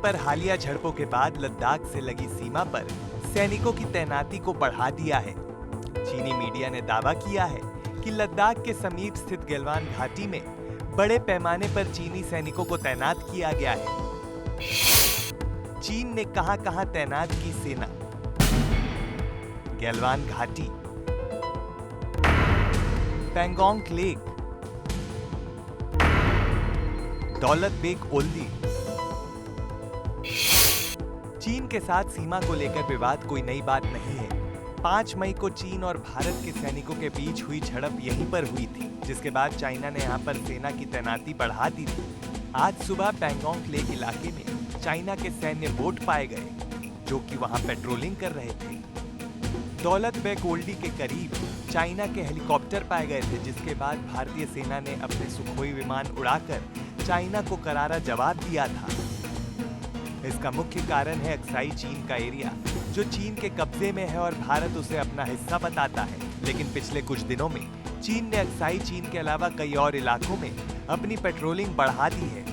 पर हालिया झड़पों के बाद लद्दाख से लगी सीमा पर सैनिकों की तैनाती को बढ़ा दिया है। चीनी मीडिया ने दावा किया है कि लद्दाख के समीप स्थित गलवान घाटी में बड़े पैमाने पर चीनी सैनिकों को तैनात किया गया है। चीन ने कहां-कहां तैनात की सेना? गलवान घाटी, पैंगोंग लेक, दौलत बेग ओल्डी। चीन के साथ सीमा को लेकर विवाद कोई नई बात नहीं है। 5 मई को चीन और भारत के सैनिकों के बीच हुई झड़प यहीं पर हुई थी, जिसके बाद चाइना ने यहां पर सेना की तैनाती बढ़ा दी थी। आज सुबह पैंगोंग लेक इलाके में चाइना के सैन्य बोट पाए गए, जो कि वहां पेट्रोलिंग कर रहे थे। दौलत बेग ओल्डी के करीब चाइना के हेलीकॉप्टर पाए गए थे, जिसके बाद भारतीय सेना ने अपने सुखोई विमान उड़ाकर चाइना को करारा जवाब दिया था। इसका मुख्य कारण है अक्साई चीन का एरिया, जो चीन के कब्जे में है और भारत उसे अपना हिस्सा बताता है। लेकिन पिछले कुछ दिनों में चीन ने अक्साई चीन के अलावा कई और इलाकों में अपनी पेट्रोलिंग बढ़ा दी है।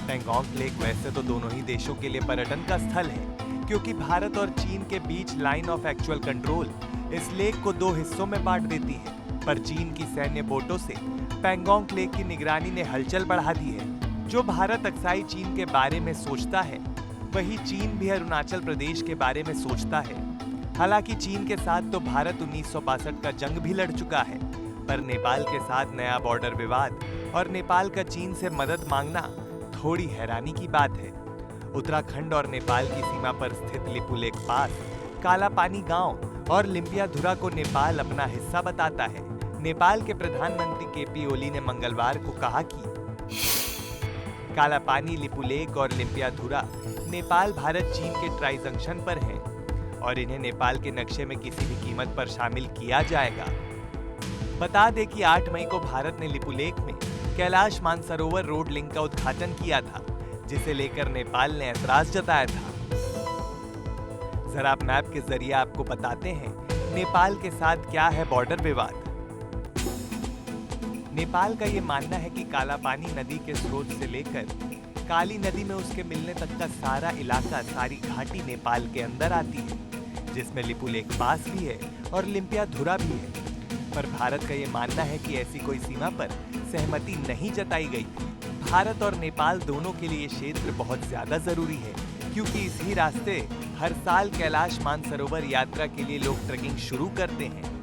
पैंगोंग लेक वैसे तो दोनों ही देशों के लिए पर्यटन का स्थल है, क्योंकि भारत और चीन के बीच लाइन ऑफ एक्चुअल कंट्रोल इस लेक को 2 हिस्सों में बांट देती है। पर चीन की सैन्य बोटों से पैंगोंग लेक की निगरानी ने हलचल बढ़ा दी है। जो भारत अक्साई चीन के बारे में सोचता है, वही चीन भी अरुणाचल प्रदेश के बारे में सोचता है। हालांकि चीन के साथ तो भारत 1962 का जंग भी लड़ चुका है, पर नेपाल के साथ नया बॉर्डर विवाद और नेपाल का चीन से मदद मांगना थोड़ी हैरानी की बात है। उत्तराखंड और नेपाल की सीमा पर स्थित लिपुलेख पास, कालापानी गांव और लिम्पियाधुरा को नेपाल अपना हिस्सा बताता है। नेपाल के प्रधानमंत्री केपी ओली ने मंगलवार को कहा कि कालापानी, लिपुलेख और लिम्पियाधुरा नेपाल भारत चीन के ट्राई जंक्शन पर हैं और इन्हें नेपाल के नक्शे में किसी भी कीमत पर शामिल किया जाएगा। बता दें कि 8 मई को भारत ने लिपुलेख में कैलाश मानसरोवर रोड लिंक का उद्घाटन किया था, जिसे लेकर नेपाल ने ऐतराज जताया था। जरा आप मैप के जरिए आपको बताते हैं नेपाल के साथ क्या है बॉर्डर विवाद। नेपाल का यह मानना है कि कालापानी नदी के स्रोत से लेकर काली नदी में उसके मिलने तक का सारा इलाका, सारी घाटी नेपाल के अंदर आती है, जिसमें लिपुलेख पास भी है और लिम्पियाधुरा भी है। पर भारत का यह मानना है कि ऐसी कोई सीमा पर सहमति नहीं जताई गई थी। भारत और नेपाल दोनों के लिए ये क्षेत्र बहुत ज्यादा जरूरी है, क्योंकि इसी रास्ते हर साल कैलाश मानसरोवर यात्रा के लिए लोग ट्रेकिंग शुरू करते हैं।